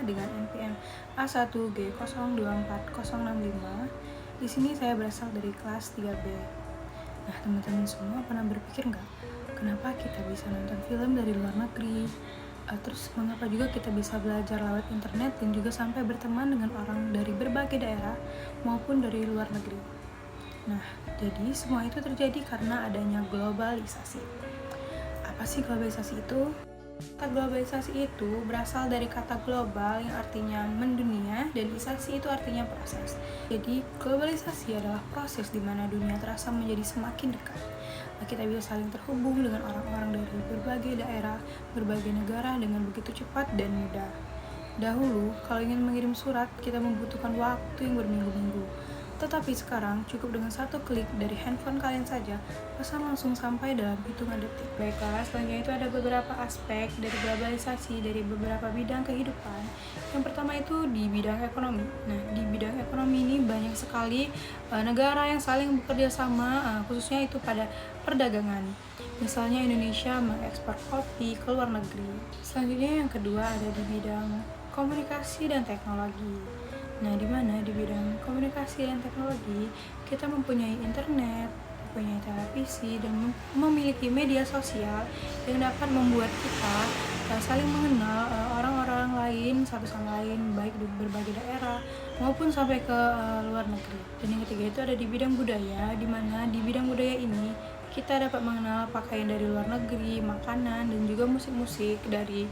dengan NPM A1G024065. Di sini saya berasal dari kelas 3B. Nah, teman-teman semua pernah berpikir nggak, kenapa kita bisa nonton film dari luar negeri? Terus mengapa juga kita bisa belajar lewat internet dan juga sampai berteman dengan orang dari berbagai daerah maupun dari luar negeri? Nah, jadi semua itu terjadi karena adanya globalisasi. Apa sih globalisasi itu? Kata globalisasi itu berasal dari kata global yang artinya mendunia dan isasi itu artinya proses. Jadi globalisasi adalah proses di mana dunia terasa menjadi semakin dekat. Kita bisa saling terhubung dengan orang-orang dari berbagai daerah, berbagai negara dengan begitu cepat dan mudah. Dahulu, kalau ingin mengirim surat, kita membutuhkan waktu yang berminggu-minggu. Tetapi sekarang, cukup dengan satu klik dari handphone kalian saja, pesan langsung sampai dalam hitungan detik. Baiklah, selanjutnya itu ada beberapa aspek dari globalisasi dari beberapa bidang kehidupan. Yang pertama itu di bidang ekonomi. Nah, di bidang ekonomi ini banyak sekali negara yang saling bekerja sama, khususnya itu pada perdagangan. Misalnya Indonesia mengekspor kopi ke luar negeri. Selanjutnya yang kedua ada di bidang komunikasi dan teknologi. Nah, di mana di bidang komunikasi dan teknologi kita mempunyai internet, mempunyai televisi, dan memiliki media sosial yang dapat membuat kita saling mengenal orang-orang lain satu sama lain, baik di berbagai daerah maupun sampai ke luar negeri. Dan yang ketiga itu ada di bidang budaya, di mana di bidang budaya ini kita dapat mengenal pakaian dari luar negeri, makanan, dan juga musik-musik dari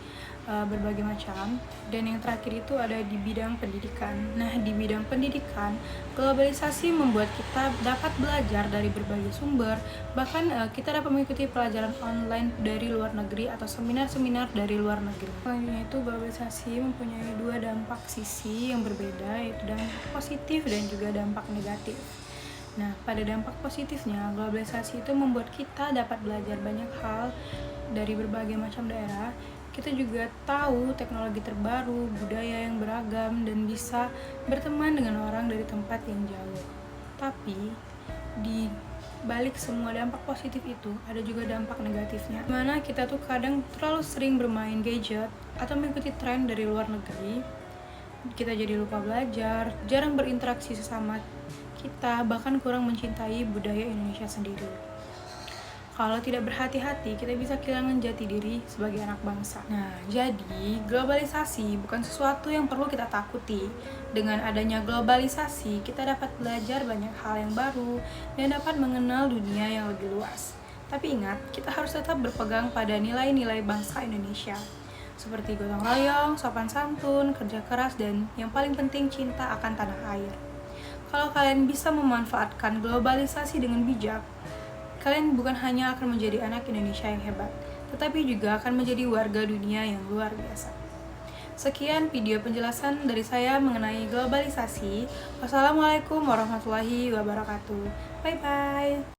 berbagai macam. Dan yang terakhir itu ada di bidang pendidikan. Nah, di bidang pendidikan, globalisasi membuat kita dapat belajar dari berbagai sumber, bahkan kita dapat mengikuti pelajaran online dari luar negeri atau seminar-seminar dari luar negeri. Selanjutnya itu globalisasi mempunyai dua dampak sisi yang berbeda, yaitu dampak positif dan juga dampak negatif. Nah, pada dampak positifnya, globalisasi itu membuat kita dapat belajar banyak hal dari berbagai macam daerah. Kita juga tahu teknologi terbaru, budaya yang beragam, dan bisa berteman dengan orang dari tempat yang jauh. Tapi, di balik semua dampak positif itu, ada juga dampak negatifnya. Dimana kita tuh kadang terlalu sering bermain gadget atau mengikuti tren dari luar negeri. Kita jadi lupa belajar, jarang berinteraksi sesama kita, bahkan kurang mencintai budaya Indonesia sendiri. Kalau tidak berhati-hati, kita bisa kehilangan jati diri sebagai anak bangsa. Nah, jadi globalisasi bukan sesuatu yang perlu kita takuti. Dengan adanya globalisasi, kita dapat belajar banyak hal yang baru dan dapat mengenal dunia yang lebih luas. Tapi ingat, kita harus tetap berpegang pada nilai-nilai bangsa Indonesia, seperti gotong royong, sopan santun, kerja keras, dan yang paling penting cinta akan tanah air. Kalau kalian bisa memanfaatkan globalisasi dengan bijak, kalian bukan hanya akan menjadi anak Indonesia yang hebat, tetapi juga akan menjadi warga dunia yang luar biasa. Sekian video penjelasan dari saya mengenai globalisasi. Wassalamualaikum warahmatullahi wabarakatuh. Bye-bye.